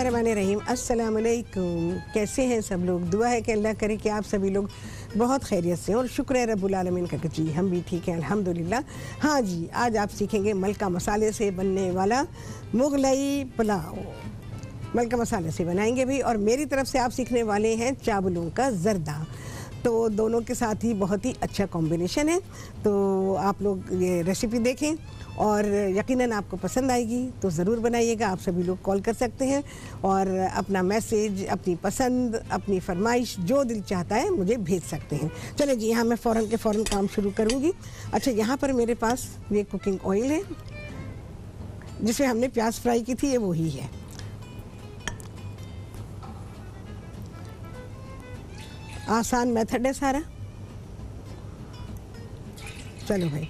बिस्मिल्लाहिर्रहमानिर्रहीम। अस्सलाम वालेकुम। कैसे हैं सब लोग? दुआ है कि अल्लाह करे कि आप सभी लोग बहुत खैरियत से और शुक्र है रब्बुल आलमीन का कि जी हम भी ठीक हैं अल्हम्दुलिल्लाह। हाँ जी, आज आप सीखेंगे मलका मसाले से बनने वाला मुगलई पुलाव। मलका मसाले से बनाएंगे भी और मेरी तरफ से आप सीखने वाले हैं चावलों का ज़र्दा। तो दोनों के साथ ही बहुत ही अच्छा कॉम्बिनेशन है। तो आप लोग ये रेसिपी देखें और यकीनन आपको पसंद आएगी, तो ज़रूर बनाइएगा। आप सभी लोग कॉल कर सकते हैं और अपना मैसेज, अपनी पसंद, अपनी फरमाइश जो दिल चाहता है मुझे भेज सकते हैं। चले जी, यहाँ मैं फ़ौरन के फ़ौरन काम शुरू करूँगी। अच्छा, यहाँ पर मेरे पास ये कुकिंग ऑयल है जिसमें हमने प्याज फ्राई की थी, ये वही है। आसान मेथड है सारा। चलो भाई,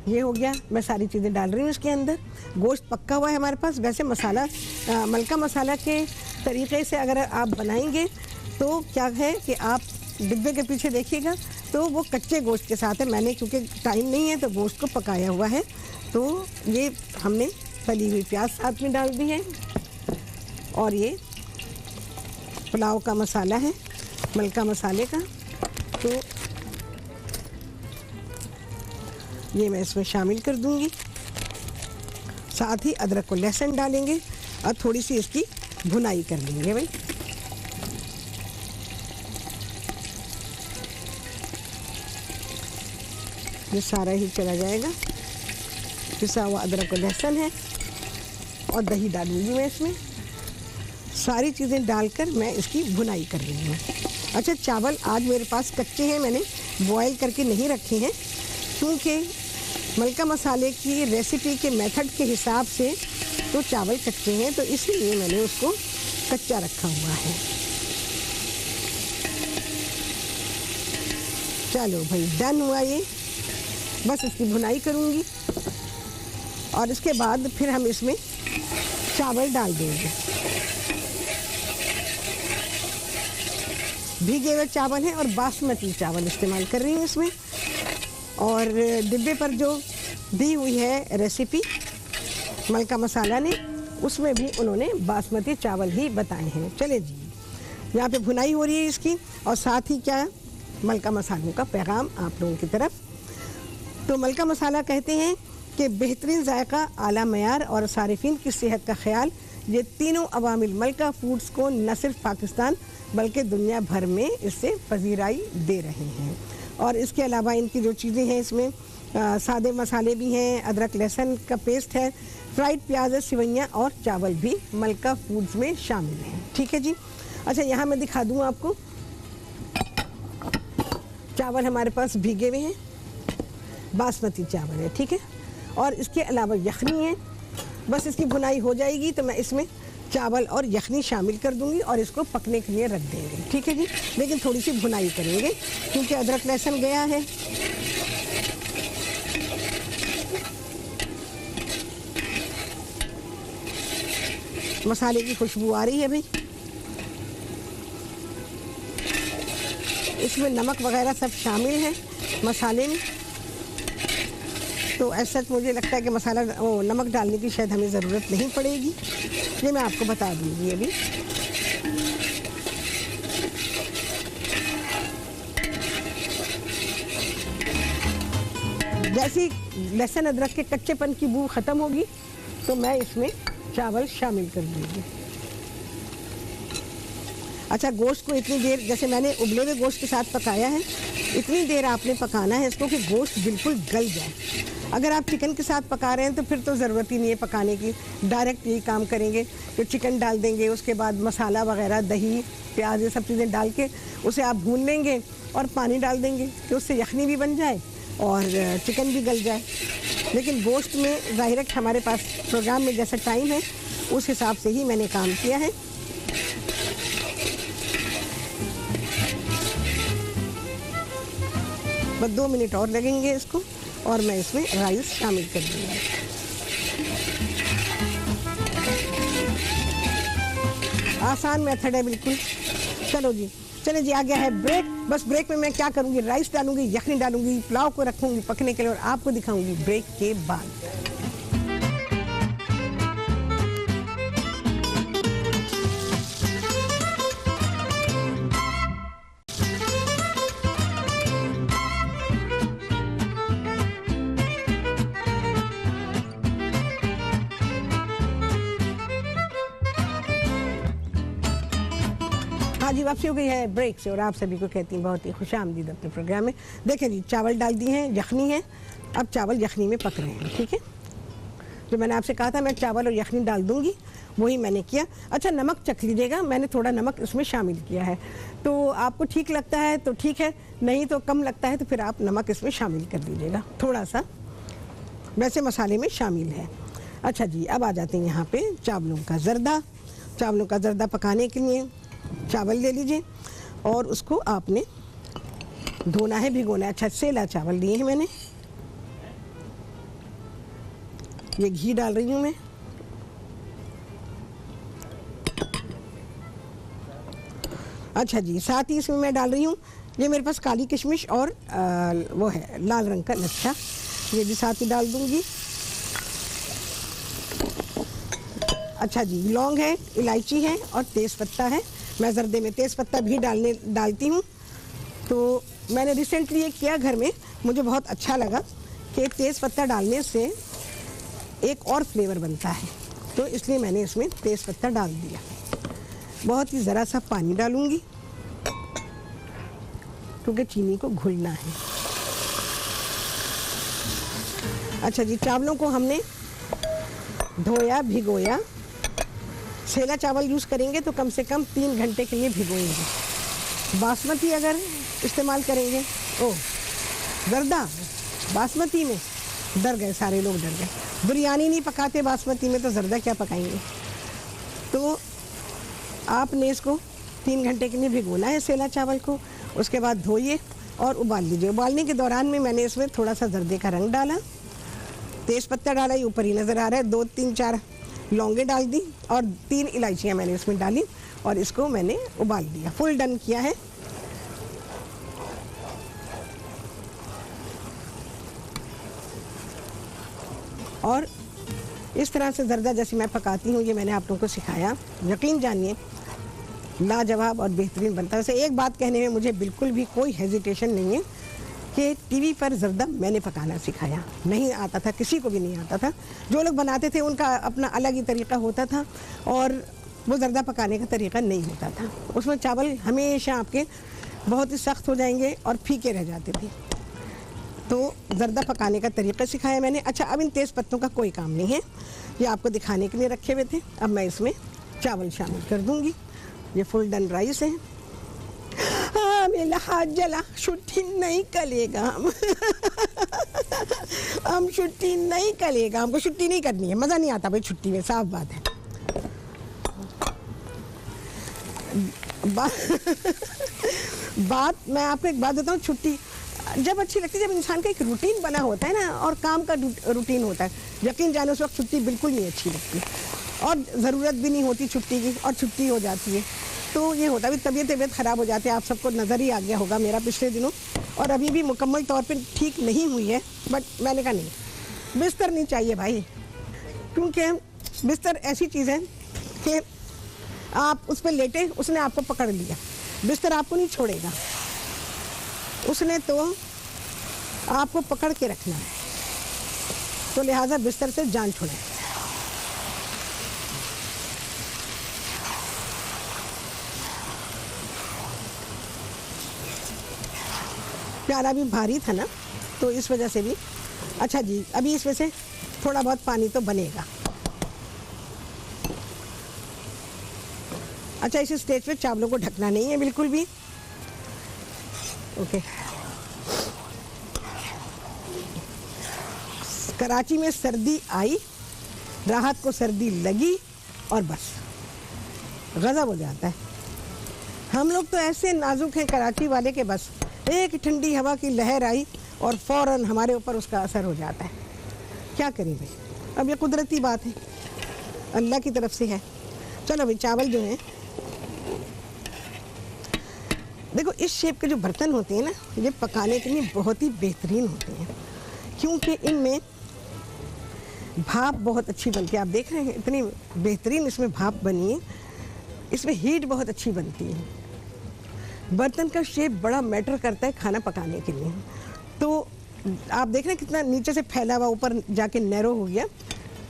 ये हो गया। मैं सारी चीज़ें डाल रही हूँ इसके अंदर। गोश्त पक्का हुआ है हमारे पास। वैसे मसाला मलका मसाला के तरीक़े से अगर आप बनाएंगे तो क्या है कि आप डिब्बे के पीछे देखिएगा तो वो कच्चे गोश्त के साथ है। मैंने क्योंकि टाइम नहीं है तो गोश्त को पकाया हुआ है। तो ये हमने तली हुई प्याज साथ में डाल दी है और ये पुलाव का मसाला है मलका मसाले का, तो ये मैं इसमें शामिल कर दूंगी। साथ ही अदरक को लहसुन डालेंगे और थोड़ी सी इसकी भुनाई कर लेंगे भाई। ये सारा ही चला जाएगा। पिसा हुआ अदरक और लहसुन है और दही डालूंगी मैं इसमें। सारी चीज़ें डालकर मैं इसकी भुनाई कर रही हूँ। अच्छा, चावल आज मेरे पास कच्चे हैं, मैंने बॉयल करके नहीं रखे हैं क्योंकि मलका मसाले की रेसिपी के मेथड के हिसाब से तो चावल कच्चे हैं, तो इसलिए मैंने उसको कच्चा रखा हुआ है। चलो भाई, डन हुआ ये। बस इसकी भुनाई करूँगी और इसके बाद फिर हम इसमें चावल डाल देंगे। भीगे हुए चावल हैं और बासमती चावल इस्तेमाल कर रही हूँ इसमें। और डिब्बे पर जो दी हुई है रेसिपी मलका मसाला ने, उसमें भी उन्होंने बासमती चावल ही बताए हैं। चले जी, यहाँ पे भुनाई हो रही है इसकी और साथ ही क्या मलका मसालों का पैगाम आप लोगों की तरफ। तो मलका मसाला कहते हैं कि बेहतरीन जायका, आला मयार और सारिफिन की सेहत का ख्याल, ये तीनों अवामिल मलका फूड्स को न सिर्फ पाकिस्तान बल्कि दुनिया भर में इससे पजीराई दे रहे हैं। और इसके अलावा इनकी जो चीज़ें हैं इसमें सादे मसाले भी हैं, अदरक लहसुन का पेस्ट है, फ्राइड प्याज, सिवैयाँ और चावल भी मलका फूड्स में शामिल हैं। ठीक है जी। अच्छा, यहाँ मैं दिखा दूँ आपको, चावल हमारे पास भीगे हुए हैं, बासमती चावल है, ठीक है। और इसके अलावा यखनी है। बस इसकी भुनाई हो जाएगी तो मैं इसमें चावल और यखनी शामिल कर दूंगी और इसको पकने के लिए रख देंगे। ठीक है जी, लेकिन थोड़ी सी भुनाई करेंगे क्योंकि अदरक लहसुन गया है। मसाले की खुशबू आ रही है भाई। इसमें नमक वगैरह सब शामिल है मसाले में, तो ऐसा मुझे लगता है कि मसाला नमक डालने की शायद हमें ज़रूरत नहीं पड़ेगी। ये मैं आपको बता दूँगी अभी। जैसी लहसुन अदरक के कच्चेपन की बू ख़त्म होगी तो मैं इसमें चावल शामिल कर दूँगी। अच्छा, गोश्त को इतनी देर, जैसे मैंने उबले हुए गोश्त के साथ पकाया है, इतनी देर आपने पकाना है इसको कि गोश्त बिल्कुल गल जाए। अगर आप चिकन के साथ पका रहे हैं तो फिर तो ज़रूरत ही नहीं है पकाने की, डायरेक्ट यही काम करेंगे कि चिकन डाल देंगे, उसके बाद मसाला वगैरह, दही, प्याज, ये सब चीज़ें डाल के उसे आप भून लेंगे और पानी डाल देंगे कि उससे यखनी भी बन जाए और चिकन भी गल जाए। लेकिन गोश्त में डायरेक्ट हमारे पास प्रोग्राम में जैसा टाइम है उस हिसाब से ही मैंने काम किया है। बस 2 मिनट और लगेंगे इसको और मैं इसमें राइस शामिल कर दूँगी। आसान मेथड है बिल्कुल। चलो जी, चले जी, आ गया है ब्रेक। बस ब्रेक में मैं क्या करूँगी, राइस डालूंगी, यखनी डालूंगी, पुलाव को रखूँगी पकने के लिए और आपको दिखाऊँगी ब्रेक के बाद। हाँ जी, वापसी हो गई है ब्रेक से और आप सभी को कहती हूँ बहुत ही खुशामदीद अपने प्रोग्राम में। देखें जी, चावल डाल दिए हैं, यखनी है, अब चावल यखनी में पक रहे हैं। ठीक है, जो मैंने आपसे कहा था मैं चावल और यखनी डाल दूंगी, वही मैंने किया। अच्छा, नमक चख लीजिएगा, मैंने थोड़ा नमक इसमें शामिल किया है, तो आपको ठीक लगता है तो ठीक है, नहीं तो कम लगता है तो फिर आप नमक इसमें शामिल कर दीजिएगा, थोड़ा सा वैसे मसाले में शामिल है। अच्छा जी, अब आ जाते हैं यहाँ पे चावलों का ज़र्दा। चावलों का ज़र्दा पकाने के लिए चावल ले लीजिए और उसको आपने धोना है, भिगोना है। अच्छा, सेला चावल लिए हैं मैंने, ये घी डाल रही हूँ मैं। अच्छा जी, साथ ही इसमें मैं डाल रही हूँ, ये मेरे पास काली किशमिश और वो है लाल रंग का लच्छा, ये भी साथ ही डाल दूँगी। अच्छा जी, लौंग है, इलायची है और तेज़पत्ता है। मैं ज़र्दे में तेज़पत्ता भी डालती हूँ। तो मैंने रिसेंटली ये किया घर में, मुझे बहुत अच्छा लगा कि तेज़पत्ता डालने से एक और फ्लेवर बनता है, तो इसलिए मैंने इसमें तेज़पत्ता डाल दिया। बहुत ही ज़रा सा पानी डालूँगी क्योंकि चीनी को घुलना है। अच्छा जी, चावलों को हमने धोया, भिगोया। सेला चावल यूज़ करेंगे तो कम से कम 3 घंटे के लिए भिगोएंगे। बासमती अगर इस्तेमाल करेंगे, ओह ज़र्दा बासमती में डर गए सारे लोग, डर गए। बिरयानी नहीं पकाते बासमती में तो ज़र्दा क्या पकाएंगे। तो आपने इसको 3 घंटे के लिए भिगोना है सेला चावल को। उसके बाद धोइए और उबाल लीजिए। उबालने के दौरान में मैंने इसमें थोड़ा सा ज़र्दे का रंग डाला, तेज़पत्ता डाला, ये ऊपर ही नज़र आ रहा है, 2-3-4 लौंगे डाल दी और 3 इलायचियाँ मैंने इसमें डाली और इसको मैंने उबाल दिया, फुल डन किया है। और इस तरह से ज़र्दा जैसे मैं पकाती हूँ, ये मैंने आप लोगों को सिखाया, यकीन जानिए लाजवाब और बेहतरीन बनता है। वैसे एक बात कहने में मुझे बिल्कुल भी कोई हेजिटेशन नहीं है कि टीवी पर ज़र्दा मैंने पकाना सिखाया, नहीं आता था, किसी को भी नहीं आता था। जो लोग बनाते थे उनका अपना अलग ही तरीका होता था और वो ज़र्दा पकाने का तरीका नहीं होता था। उसमें चावल हमेशा आपके बहुत ही सख्त हो जाएंगे और फीके रह जाते थे। तो ज़र्दा पकाने का तरीका सिखाया मैंने। अच्छा, अब इन तेज़ पत्तों का कोई काम नहीं है, ये आपको दिखाने के लिए रखे हुए थे। अब मैं इसमें चावल शामिल कर दूँगी। ये फुल डन राइस है। हाँ, मेरा हाथ जला, छुट्टी नहीं करेगा हम छुट्टी नहीं करेगा, हमको छुट्टी नहीं करनी है, मज़ा नहीं आता भाई छुट्टी में, साफ बात है। बात मैं आपको एक बात बताऊँ, छुट्टी जब अच्छी लगती है जब इंसान का एक रूटीन बना होता है ना, और काम का रूटीन होता है, यकीन जाने उस वक्त छुट्टी बिल्कुल नहीं अच्छी लगती और ज़रूरत भी नहीं होती छुट्टी की, और छुट्टी हो जाती है तो ये होता है तबीयत ख़राब हो जाती है। आप सबको नज़र ही आ गया होगा मेरा पिछले दिनों, और अभी भी मुकम्मल तौर पे ठीक नहीं हुई है, बट मैंने कहा नहीं, बिस्तर नहीं चाहिए भाई, क्योंकि बिस्तर ऐसी चीज़ है कि आप उस पर लेटे, उसने आपको पकड़ लिया, बिस्तर आपको नहीं छोड़ेगा, उसने तो आपको पकड़ के रखना है, तो लिहाजा बिस्तर से जान छोड़े। प्याला भी भारी था ना, तो इस वजह से भी। अच्छा जी, अभी इसमें से थोड़ा बहुत पानी तो बनेगा। अच्छा, इस स्टेज पे चावलों को ढकना नहीं है बिल्कुल भी। ओके, कराची में सर्दी आई, राहत को सर्दी लगी और बस गज़ब हो जाता है। हम लोग तो ऐसे नाजुक हैं कराची वाले के बस एक ठंडी हवा की लहर आई और फ़ौरन हमारे ऊपर उसका असर हो जाता है। क्या करें भाई, अब ये कुदरती बात है, अल्लाह की तरफ से है। चलो भाई, चावल जो हैं, देखो इस शेप के जो बर्तन होते हैं ना, ये पकाने के लिए बहुत ही बेहतरीन होते हैं, क्योंकि इनमें भाप बहुत अच्छी बनती है। आप देख रहे हैं इतनी बेहतरीन इसमें भाप बनी है, इसमें हीट बहुत अच्छी बनती है। बर्तन का शेप बड़ा मैटर करता है खाना पकाने के लिए। तो आप देख रहे हैं कितना नीचे से फैला हुआ ऊपर जाके नैरो हो गया,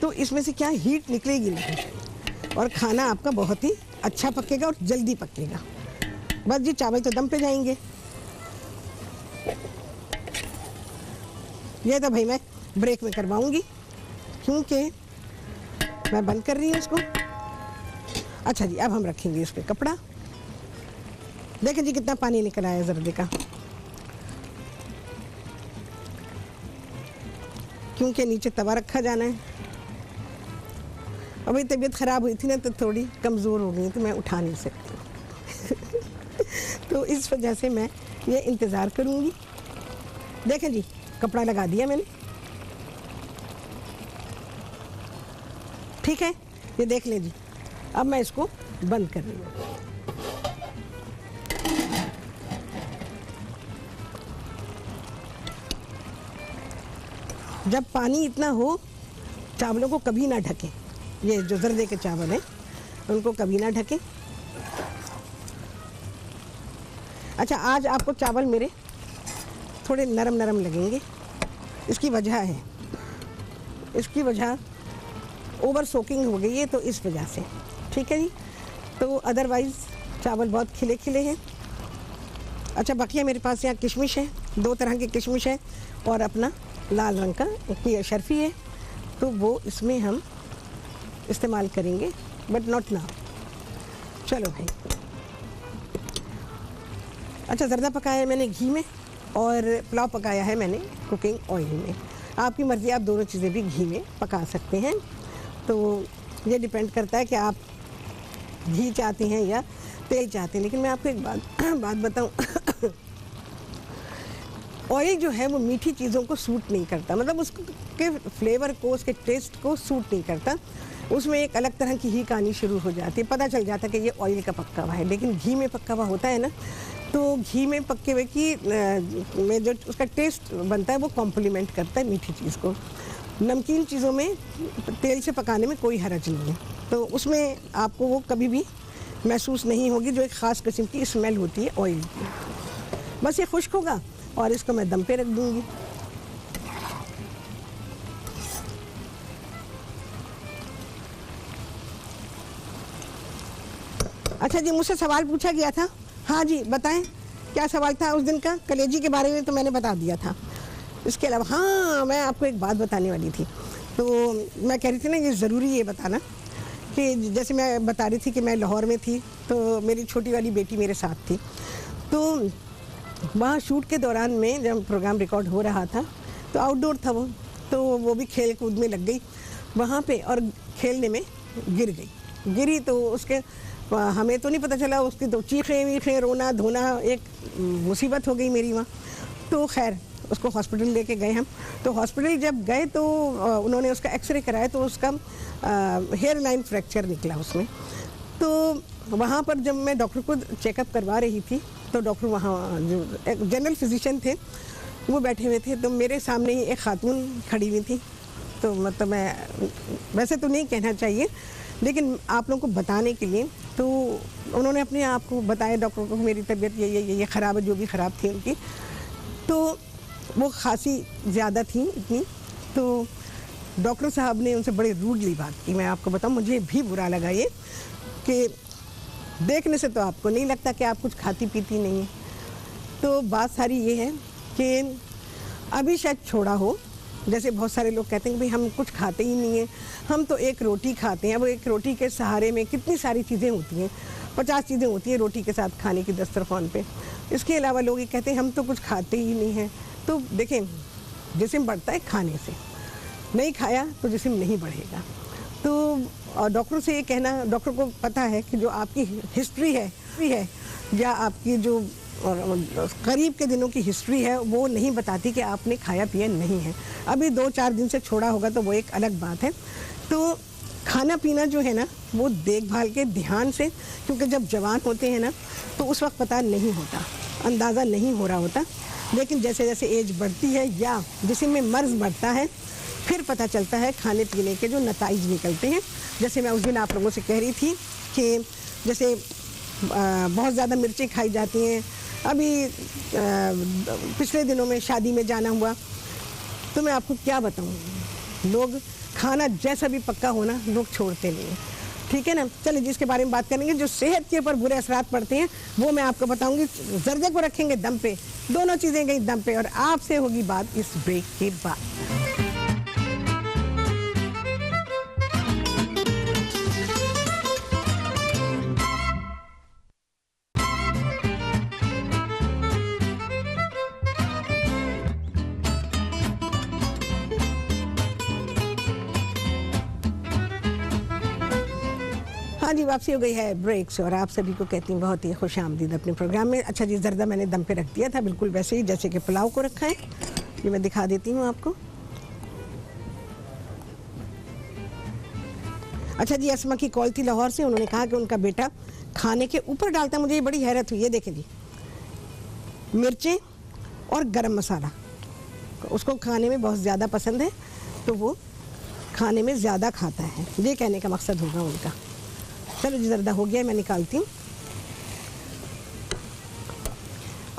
तो इसमें से क्या हीट निकलेगी नहीं और खाना आपका बहुत ही अच्छा पकेगा और जल्दी पकेगा। बस जी, चावल तो दम पे जाएंगे। ये तो भाई मैं ब्रेक में करवाऊंगी क्योंकि मैं बंद कर रही हूँ इसको। अच्छा जी, अब हम रखेंगे इस पे कपड़ा। देखें जी कितना पानी निकल आया जर्दे का, क्योंकि नीचे तवा रखा जाना है। अभी तबीयत ख़राब हुई थी ना, तो थोड़ी कमज़ोर हो गई, तो मैं उठा नहीं सकती तो इस वजह से मैं ये इंतज़ार करूँगी। देखें जी, कपड़ा लगा दिया मैंने, ठीक है। ये देख लें जी, अब मैं इसको बंद कर रही हूँ। जब पानी इतना हो, चावलों को कभी ना ढकें। ये जो जर्दे के चावल हैं उनको कभी ना ढकें। अच्छा, आज आपको चावल मेरे थोड़े नरम नरम लगेंगे। इसकी वजह है, इसकी वजह ओवर सोकिंग हो गई है, तो इस वजह से, ठीक है जी। तो अदरवाइज़ चावल बहुत खिले खिले हैं। अच्छा, बाकी मेरे पास यहाँ किशमिश है, 2 तरह की किशमिश है, और अपना लाल रंग का एक शर्फी है, तो वो इसमें हम इस्तेमाल करेंगे, बट नॉट नाउ। चलो भाई। अच्छा, ज़र्दा पकाया है मैंने घी में, और पुलाव पकाया है मैंने कुकिंग ऑयल में। आपकी मर्ज़ी, आप दोनों चीज़ें भी घी में पका सकते हैं। तो ये डिपेंड करता है कि आप घी चाहते हैं या तेल चाहते हैं। लेकिन मैं आपको एक बात बताऊं ऑयल जो है वो मीठी चीज़ों को सूट नहीं करता, मतलब उसके फ्लेवर को, उसके टेस्ट को सूट नहीं करता। उसमें एक अलग तरह की हीक आनी शुरू हो जाती है, पता चल जाता है कि ये ऑयल का पक्का हुआ है। लेकिन घी में पक्का हुआ होता है ना, तो घी में पक्के हुए की में जो उसका टेस्ट बनता है वो कॉम्प्लीमेंट करता है मीठी चीज़ को। नमकीन चीज़ों में तेल से पकाने में कोई हर्ज नहीं है, तो उसमें आपको वो कभी भी महसूस नहीं होगी जो एक ख़ास किस्म की स्मेल होती है ऑयल की। बस ये खुश्क होगा और इसको मैं दम पे रख दूँगी। अच्छा जी, मुझसे सवाल पूछा गया था। हाँ जी, बताएं क्या सवाल था उस दिन का? कलेजी के बारे में तो मैंने बता दिया था। इसके अलावा हाँ, मैं आपको एक बात बताने वाली थी। तो मैं कह रही थी ना, ये ज़रूरी ये बताना कि जैसे मैं बता रही थी कि मैं लाहौर में थी, तो मेरी छोटी वाली बेटी मेरे साथ थी। तो वहाँ शूट के दौरान में जब प्रोग्राम रिकॉर्ड हो रहा था, तो आउटडोर था तो वो भी खेल कूद में लग गई वहाँ पे, और खेलने में गिर गई। गिरी तो उसके हमें तो नहीं पता चला, उसकी तो चीखें वीखें, रोना धोना, एक मुसीबत हो गई मेरी वहाँ। तो खैर उसको हॉस्पिटल लेके गए हम। तो हॉस्पिटल जब गए तो उन्होंने उसका एक्सरे कराया, तो उसका हेयर लाइन फ्रैक्चर निकला उसमें। तो वहाँ पर जब मैं डॉक्टर को चेकअप करवा रही थी, तो डॉक्टर वहाँ जो जनरल फिजिशियन थे वो बैठे हुए थे, तो मेरे सामने ही एक खातून खड़ी हुई थी। तो मतलब मैं वैसे तो नहीं कहना चाहिए, लेकिन आप लोगों को बताने के लिए, तो उन्होंने अपने आप को बताया डॉक्टर को, मेरी तबीयत ये ख़राब है, जो भी ख़राब थी उनकी। तो वो खांसी ज़्यादा थी इतनी, तो डॉक्टर साहब ने उनसे बड़ी रूडली बात की। मैं आपको बताऊं, मुझे भी बुरा लगा ये कि देखने से तो आपको नहीं लगता कि आप कुछ खाती पीती नहीं है। तो बात सारी ये है कि अभी शायद छोड़ा हो, जैसे बहुत सारे लोग कहते हैं कि भाई हम कुछ खाते ही नहीं हैं, हम तो एक रोटी खाते हैं। अब एक रोटी के सहारे में कितनी सारी चीज़ें होती हैं, 50 चीज़ें होती हैं रोटी के साथ खाने की दस्तरखान पे। इसके अलावा लोग ये कहते हैं हम तो कुछ खाते ही नहीं हैं। तो देखें, जिस्म बढ़ता है खाने से, नहीं खाया तो जिस्म नहीं बढ़ेगा। तो डॉक्टर से ये कहना, डॉक्टर को पता है कि जो आपकी हिस्ट्री है या आपकी जो करीब के दिनों की हिस्ट्री है, वो नहीं बताती कि आपने खाया पिया नहीं है। अभी 2-4 दिन से छोड़ा होगा तो वो एक अलग बात है। तो खाना पीना जो है ना, वो देखभाल के ध्यान से, क्योंकि जब जवान होते हैं ना तो उस वक्त पता नहीं होता, अंदाज़ा नहीं हो रहा होता। लेकिन जैसे जैसे एज बढ़ती है या जिस्म में मर्ज़ बढ़ता है, फिर पता चलता है खाने पीने के जो नताइज निकलते हैं। जैसे मैं उस दिन आप लोगों से कह रही थी कि जैसे बहुत ज़्यादा मिर्चें खाई जाती हैं। अभी पिछले दिनों में शादी में जाना हुआ, तो मैं आपको क्या बताऊँ, लोग खाना जैसा भी पक्का होना लोग छोड़ते नहीं हैं। ठीक है ना। चलिए जिसके बारे में बात करेंगे जो सेहत के ऊपर बुरे असरात पड़ते हैं वो मैं आपको बताऊंगी। जर्दे को रखेंगे दम पे, दोनों चीज़ें गई दम पे, और आपसे होगी बात इस ब्रेक के बाद। हाँ जी, वापसी हो गई है ब्रेक से और आप सभी को कहती हूँ बहुत ही खुशामदीद अपने प्रोग्राम में। अच्छा जी, जर्दा मैंने दम पे रख दिया था बिल्कुल वैसे ही जैसे कि पुलाव को रखा है। ये मैं दिखा देती हूँ आपको। अच्छा जी, असमा की कॉल थी लाहौर से। उन्होंने कहा कि उनका बेटा खाने के ऊपर डालता है। मुझे ये बड़ी हैरत हुई। ये देखें जी, मिर्चें और गरम मसाला उसको खाने में बहुत ज़्यादा पसंद है, तो वो खाने में ज़्यादा खाता है। ये कहने का मकसद होगा उनका। चलो जी, जर्दा हो गया, मैं निकालती हूँ।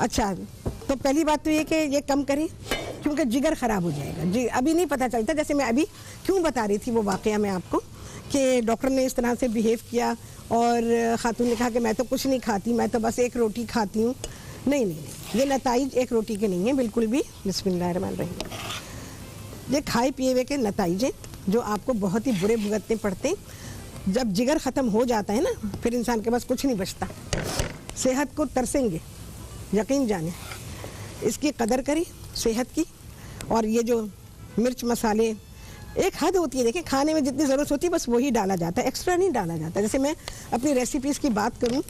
अच्छा, तो पहली बात तो ये कि ये कम करें क्योंकि जिगर ख़राब हो जाएगा जी। अभी नहीं पता चलता, जैसे मैं अभी क्यों बता रही थी वो वाक़या मैं आपको, कि डॉक्टर ने इस तरह से बिहेव किया और ख़ातून ने कहा कि मैं तो कुछ नहीं खाती, मैं तो बस एक रोटी खाती हूँ। नहीं नहीं, ये नताइज एक रोटी के नहीं है बिल्कुल भी। बिस्मिल्लाहिर्रहमानिर्रहीम। ये खाए पिए हुए के नताइज हैं जो आपको बहुत ही बुरे भुगतने पड़ते हैं। जब जिगर ख़त्म हो जाता है ना, फिर इंसान के पास कुछ नहीं बचता। सेहत को तरसेंगे, यकीन जाने। इसकी कदर करें सेहत की। और ये जो मिर्च मसाले, एक हद होती है, देखिए खाने में जितनी ज़रूरत होती है बस वही डाला जाता है, एक्स्ट्रा नहीं डाला जाता। जैसे मैं अपनी रेसिपीज़ की बात करूं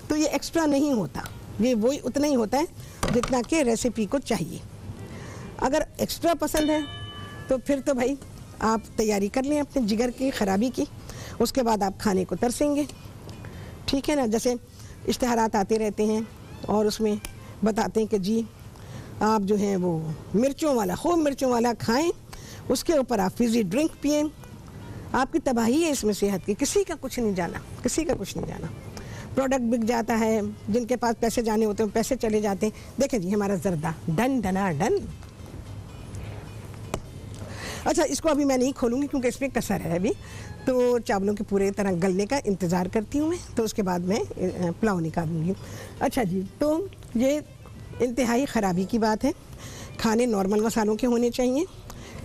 तो ये एक्स्ट्रा नहीं होता, ये वही उतना ही होता है जितना कि रेसिपी को चाहिए। अगर एक्स्ट्रा पसंद है तो फिर तो भाई आप तैयारी कर लें अपने जिगर की ख़राबी की, उसके बाद आप खाने को तरसेंगे। ठीक है ना। जैसे इश्तहारात आते रहते हैं और उसमें बताते हैं कि जी आप जो हैं वो मिर्चों वाला, खूब मिर्चों वाला खाएं, उसके ऊपर आप फिज़ी ड्रिंक पिएं। आपकी तबाही है इसमें सेहत की। किसी का कुछ नहीं जाना, किसी का कुछ नहीं जाना। प्रोडक्ट बिक जाता है, जिनके पास पैसे जाने होते हैं पैसे चले जाते हैं। देखें जी, हमारा जर्दा डन डना डन। अच्छा, इसको अभी मैं नहीं खोलूँगी क्योंकि इसमें कसर है अभी, तो चावलों के पूरे तरह गलने का इंतज़ार करती हूँ मैं, तो उसके बाद मैं पुलाव निकालूँगी। अच्छा जी, तो ये इंतहाई ख़राबी की बात है। खाने नॉर्मल मसालों के होने चाहिए,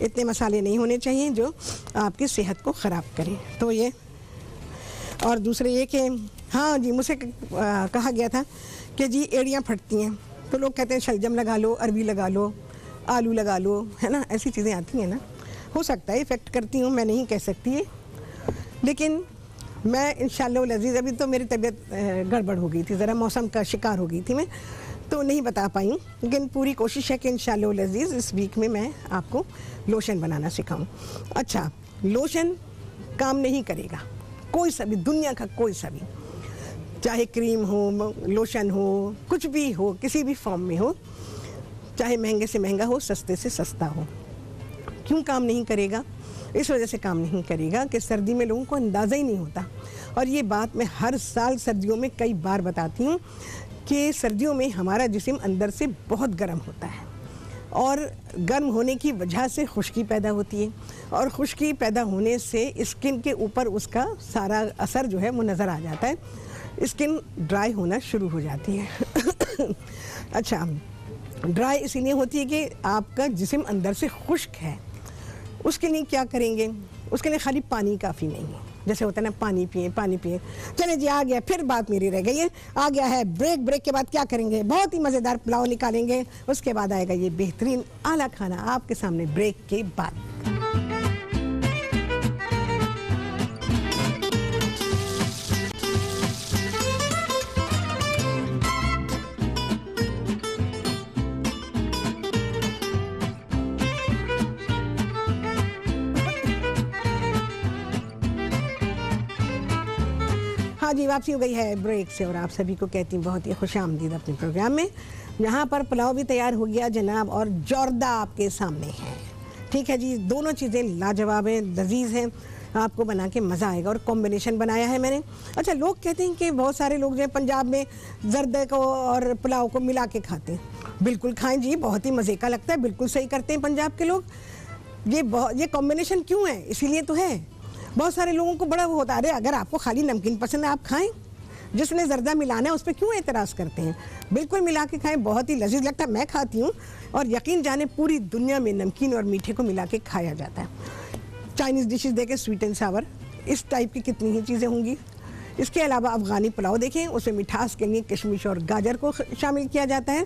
इतने मसाले नहीं होने चाहिए जो आपकी सेहत को ख़राब करें। तो ये, और दूसरे ये कि हाँ जी, मुझसे कहा गया था कि जी एड़ियाँ फटती हैं, तो लोग कहते हैं शलजम लगा लो, अरबी लगा लो, आलू लगा लो, है ना, ऐसी चीज़ें आती हैं ना। हो सकता है इफ़ेक्ट करती हूँ, मैं नहीं कह सकती है, लेकिन मैं इंशाअल्लाह अज़ीज़, अभी तो मेरी तबीयत गड़बड़ हो गई थी, ज़रा मौसम का शिकार हो गई थी मैं, तो नहीं बता पाई हूँ, लेकिन पूरी कोशिश है कि इंशाअल्लाह अज़ीज़ इस वीक में मैं आपको लोशन बनाना सिखाऊँ। अच्छा, लोशन काम नहीं करेगा, कोई सा भी, दुनिया का कोई सा भी, चाहे क्रीम हो, लोशन हो, कुछ भी हो, किसी भी फॉर्म में हो, चाहे महंगे से महंगा हो, सस्ते से सस्ता हो। क्यों काम नहीं करेगा? इस वजह से काम नहीं करेगा कि सर्दी में लोगों को अंदाज़ा ही नहीं होता। और ये बात मैं हर साल सर्दियों में कई बार बताती हूँ कि सर्दियों में हमारा जिस्म अंदर से बहुत गर्म होता है और गर्म होने की वजह से खुश्की पैदा होती है, और खुश्की पैदा होने से स्किन के ऊपर उसका सारा असर जो है वो नज़र आ जाता है, स्किन ड्राई होना शुरू हो जाती है। अच्छा, ड्राई इसीलिए होती है कि आपका जिस्म अंदर से खुश्क है। उसके लिए क्या करेंगे? उसके लिए खाली पानी काफ़ी नहीं है, जैसे होता है ना, पानी पिए पानी पिए। चले जी, आ गया, फिर बात मेरी रह गई है, आ गया है ब्रेक। ब्रेक के बाद क्या करेंगे? बहुत ही मज़ेदार पुलाव निकालेंगे, उसके बाद आएगा ये बेहतरीन आला खाना आपके सामने ब्रेक के बाद। हाँ जी, वापसी हो गई है ब्रेक से और आप सभी को कहती हूँ बहुत ही खुशामदीद अपने प्रोग्राम में। यहाँ पर पुलाव भी तैयार हो गया जनाब और जर्दा आपके सामने है। ठीक है जी, दोनों चीज़ें लाजवाब हैं, लजीज हैं, आपको बना के मज़ा आएगा। और कॉम्बिनेशन बनाया है मैंने। अच्छा, लोग कहते हैं कि बहुत सारे लोग जो है पंजाब में जर्दे को और पुलाव को मिला के खाते हैं। बिल्कुल खाएँ जी, बहुत ही मज़े का लगता है, बिल्कुल सही करते हैं पंजाब के लोग। ये कॉम्बिनेशन क्यों है? इसीलिए तो है। बहुत सारे लोगों को बड़ा वो होता है, अरे अगर आपको खाली नमकीन पसंद है आप खाएं, जिसमें ज़र्दा मिलाना है उस पर क्यों एतराज़ करते हैं। बिल्कुल मिला के खाएं, बहुत ही लजीज लगता है। मैं खाती हूँ और यकीन जाने पूरी दुनिया में नमकीन और मीठे को मिला के खाया जाता है। चाइनीज़ डिशेस देखें, स्वीट एंड सावर, इस टाइप की कितनी ही चीज़ें होंगी। इसके अलावा अफ़गानी पुलाव देखें, उसमें मिठास के लिए किशमिश और गाजर को शामिल किया जाता है।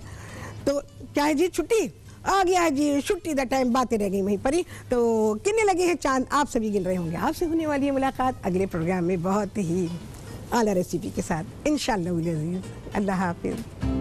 तो क्या है जी, छुट्टी आ गया है जी, छुट्टी द टाइम, बातें रह गई वहीं पर ही। तो कितने लगे हैं चांद, आप सभी गिन रहे होंगे। आपसे होने वाली है मुलाकात अगले प्रोग्राम में बहुत ही आला रेसिपी के साथ इंशाअल्लाह। अल्लाह हाफ़िज़।